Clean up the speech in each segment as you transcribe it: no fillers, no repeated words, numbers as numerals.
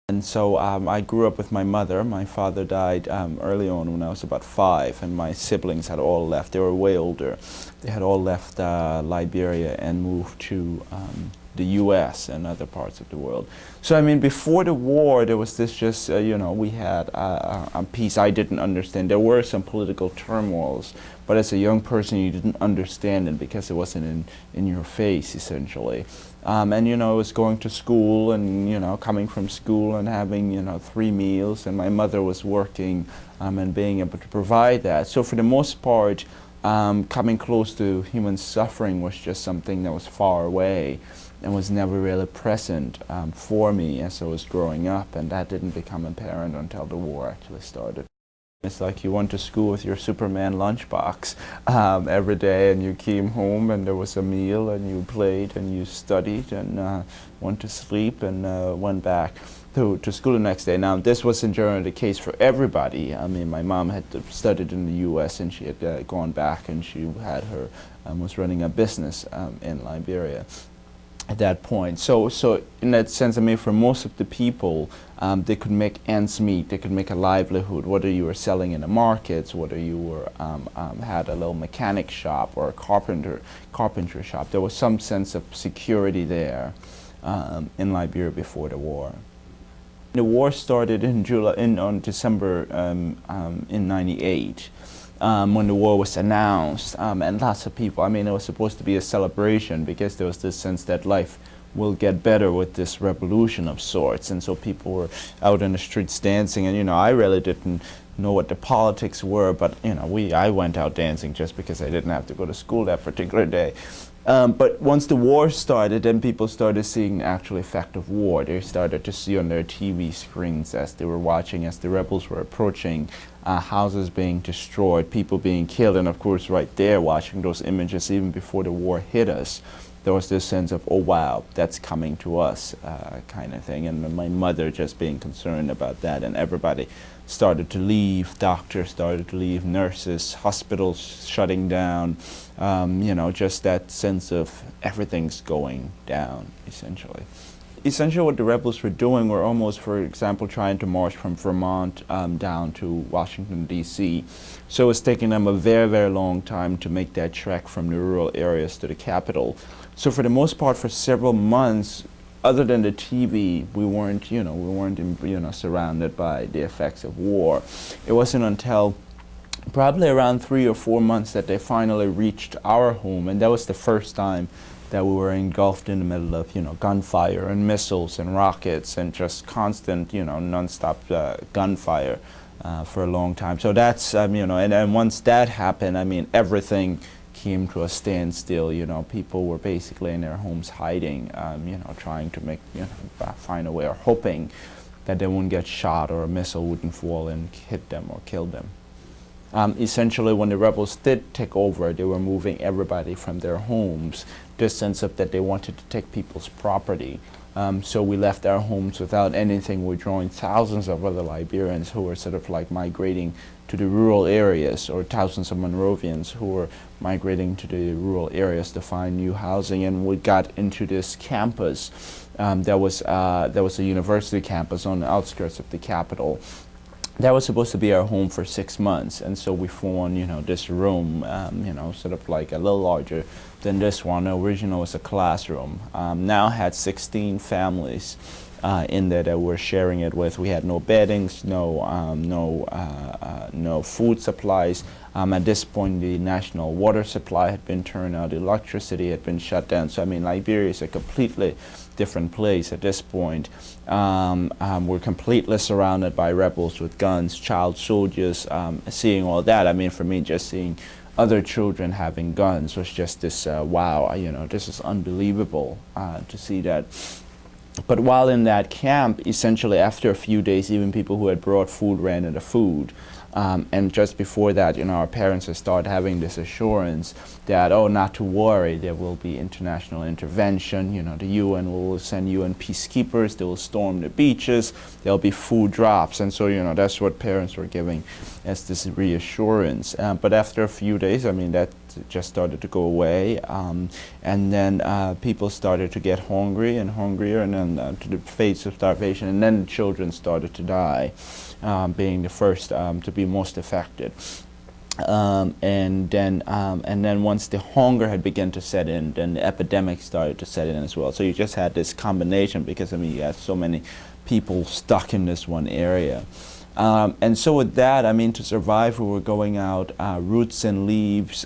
And so I grew up with my mother. My father died early on when I was about 5, and my siblings had all left. They were way older. They had all left Liberia and moved to the US and other parts of the world. So I mean, before the war, there was this just, you know, we had a peace I didn't understand. There were some political turmoils, but as a young person, you didn't understand it because it wasn't in your face, essentially. And you know, I was going to school and, you know, coming from school and having, you know, 3 meals, and my mother was working and being able to provide that. So for the most part, coming close to human suffering was just something that was far away and was never really present for me as I was growing up, and that didn't become apparent until the war actually started. It's like you went to school with your Superman lunchbox every day, and you came home and there was a meal, and you played and you studied and went to sleep and went back to school the next day. Now, this wasn't generally the case for everybody. I mean, my mom had studied in the US, and she had gone back, and she had her was running a business in Liberia at that point. So in that sense, I mean, for most of the people, they could make ends meet. They could make a livelihood, whether you were selling in the markets, whether you were had a little mechanic shop or a carpenter shop. There was some sense of security there in Liberia before the war. The war started in on December in '98. When the war was announced, and lots of people, I mean, it was supposed to be a celebration because there was this sense that life will get better with this revolution of sorts, and so people were out in the streets dancing, and you know, I really didn't know what the politics were, but you know, I went out dancing just because I didn't have to go to school that particular day. But once the war started, then people started seeing the actual effect of war. They started to see on their TV screens as they were watching, as the rebels were approaching, houses being destroyed, people being killed, and of course right there watching those images even before the war hit us, there was this sense of, oh wow, that's coming to us, kind of thing. And my mother just being concerned about that, and everybody started to leave, doctors started to leave, nurses, hospitals shutting down, you know, just that sense of everything's going down, essentially. Essentially what the rebels were doing were almost, for example, trying to march from Vermont down to Washington, D.C. So it was taking them a very, very long time to make that trek from the rural areas to the capital. So for the most part, for several months, other than the TV, we weren't surrounded by the effects of war. It wasn't until probably around 3 or 4 months that they finally reached our home, and that was the first time that we were engulfed in the middle of, you know, gunfire and missiles and rockets and just constant, you know, non-stop gunfire for a long time. So that's, you know, and once that happened, I mean, everything came to a standstill. You know, people were basically in their homes hiding, you know, trying to make, you know, find a way, or hoping that they wouldn't get shot or a missile wouldn't fall and hit them or kill them. Essentially, when the rebels did take over, they were moving everybody from their homes, this sense of that they wanted to take people's property. So we left our homes without anything. We joined thousands of other Liberians who were sort of like migrating to the rural areas, or thousands of Monrovians who were migrating to the rural areas to find new housing. And we got into this campus. There was a university campus on the outskirts of the capital. That was supposed to be our home for 6 months, and so we formed, you know, this room, you know, sort of like a little larger than this one. The original was a classroom. Now had 16 families in there that we're sharing it with. We had no beddings, no food supplies. At this point, the national water supply had been turned out, the electricity had been shut down. So I mean, Liberia is a completely different place at this point. We're completely surrounded by rebels with guns, child soldiers. Seeing all that, I mean, for me, just seeing other children having guns was just this, wow, you know, this is unbelievable to see that. But while in that camp, essentially after a few days, even people who had brought food ran out of food. And just before that, you know, our parents had started having this assurance that, oh, not to worry, there will be international intervention. You know, the UN will send UN peacekeepers, they will storm the beaches, there'll be food drops. And so, you know, that's what parents were giving as this reassurance. But after a few days, I mean, that just started to go away, and then people started to get hungry and hungrier, and then to the face of starvation, and then children started to die, being the first to be most affected. And then once the hunger had begun to set in, then the epidemic started to set in as well. So you just had this combination, because I mean you had so many people stuck in this one area. And so with that, I mean, to survive, we were going out. Roots and leaves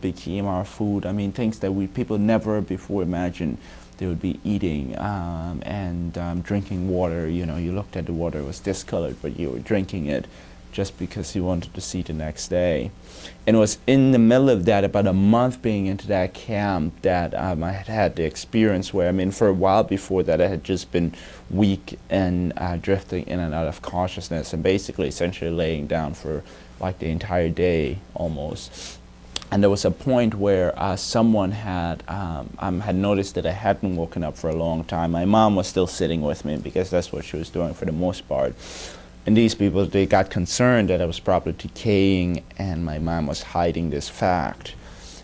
became our food. I mean, things that people never before imagined they would be eating, and drinking water. You know, you looked at the water, it was discolored, but you were drinking it just because you wanted to see the next day. And it was in the middle of that, about a month being into that camp, that I had had the experience where, I mean, for a while before that, I had just been weak and drifting in and out of consciousness, and basically essentially laying down for like the entire day almost. And there was a point where someone had noticed that I hadn't woken up for a long time. My mom was still sitting with me, because that's what she was doing for the most part. And these people, they got concerned that I was probably decaying, and my mom was hiding this fact.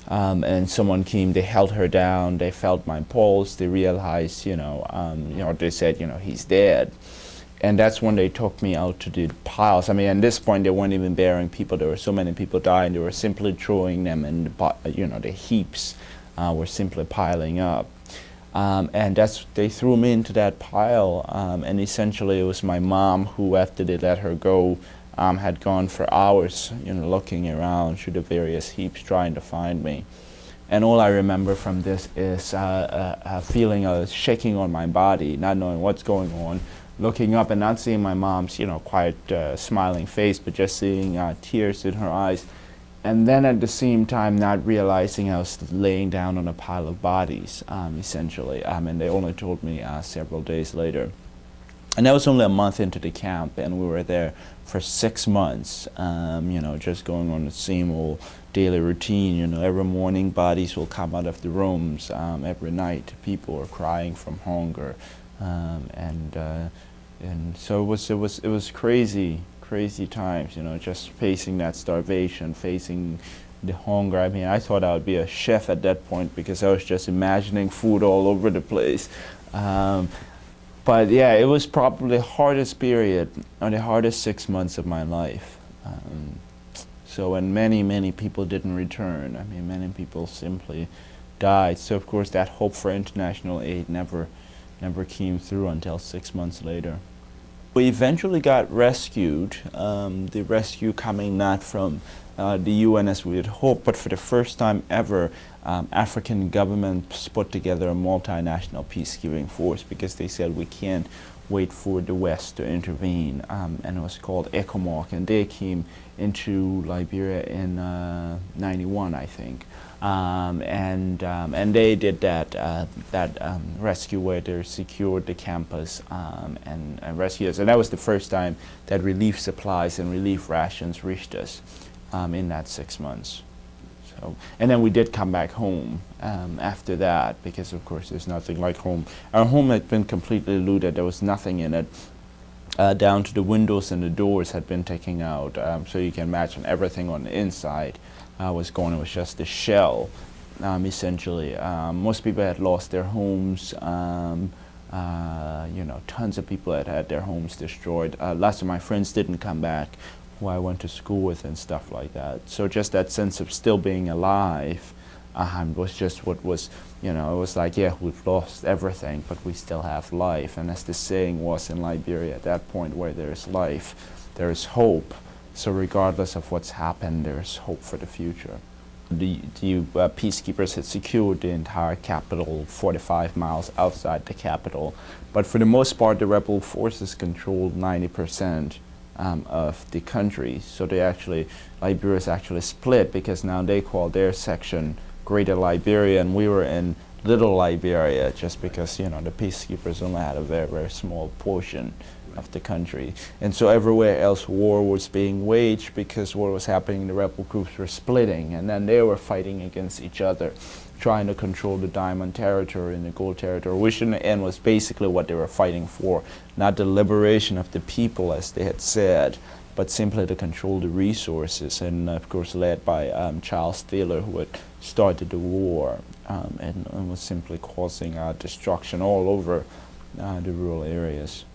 And someone came, they held her down, they felt my pulse, they realized, they said, he's dead. And that's when they took me out to the piles. I mean, at this point, they weren't even burying people. There were so many people dying, they were simply throwing them in the heaps were simply piling up. And they threw me into that pile, and essentially it was my mom who, after they let her go, had gone for hours, looking around through the various heaps trying to find me. And all I remember from this is a feeling of shaking on my body, not knowing what's going on, looking up and not seeing my mom's, quiet, smiling face, but just seeing tears in her eyes. And then at the same time not realizing I was laying down on a pile of bodies, essentially. And they only told me several days later. And that was only a month into the camp, and we were there for 6 months, just going on the same old daily routine. Every morning bodies will come out of the rooms, every night people are crying from hunger. And so it was crazy times, just facing that starvation, facing the hunger. I mean, I thought I would be a chef at that point, because I was just imagining food all over the place. But yeah, it was probably the hardest period, or the hardest 6 months of my life. So, and many people didn't return. I mean, many people simply died. So of course that hope for international aid never came through until 6 months later. We eventually got rescued, the rescue coming not from the UN as we had hoped, but for the first time ever, African governments put together a multinational peacekeeping force, because they said we can't wait for the West to intervene, and it was called ECOMOG, and they came into Liberia in '91, I think. And they did that rescue where they secured the campus and rescued us. And that was the first time that relief supplies and relief rations reached us in that 6 months. So, and then we did come back home after that, because of course there's nothing like home. Our home had been completely looted. There was nothing in it. Down to the windows and the doors had been taken out. So you can imagine everything on the inside was gone. It was just the shell, essentially. Most people had lost their homes. Tons of people had had their homes destroyed. Lots of my friends didn't come back, who I went to school with and stuff like that. So just that sense of still being alive was just what was, it was like, yeah, we've lost everything, but we still have life. And as the saying was in Liberia, at that point where there is life, there is hope. So regardless of what's happened, there's hope for the future. The peacekeepers had secured the entire capital, 45 miles outside the capital. But for the most part, the rebel forces controlled 90% of the country. So Liberia is actually split, because now they call their section Greater Liberia, and we were in Little Liberia, just because, the peacekeepers only had a very, very small portion of the country. And so everywhere else war was being waged, because what was happening, the rebel groups were splitting, and then they were fighting against each other, trying to control the diamond territory and the gold territory, which in the end was basically what they were fighting for, not the liberation of the people as they had said, but simply to control the resources, and of course led by Charles Taylor, who had started the war and was simply causing destruction all over the rural areas.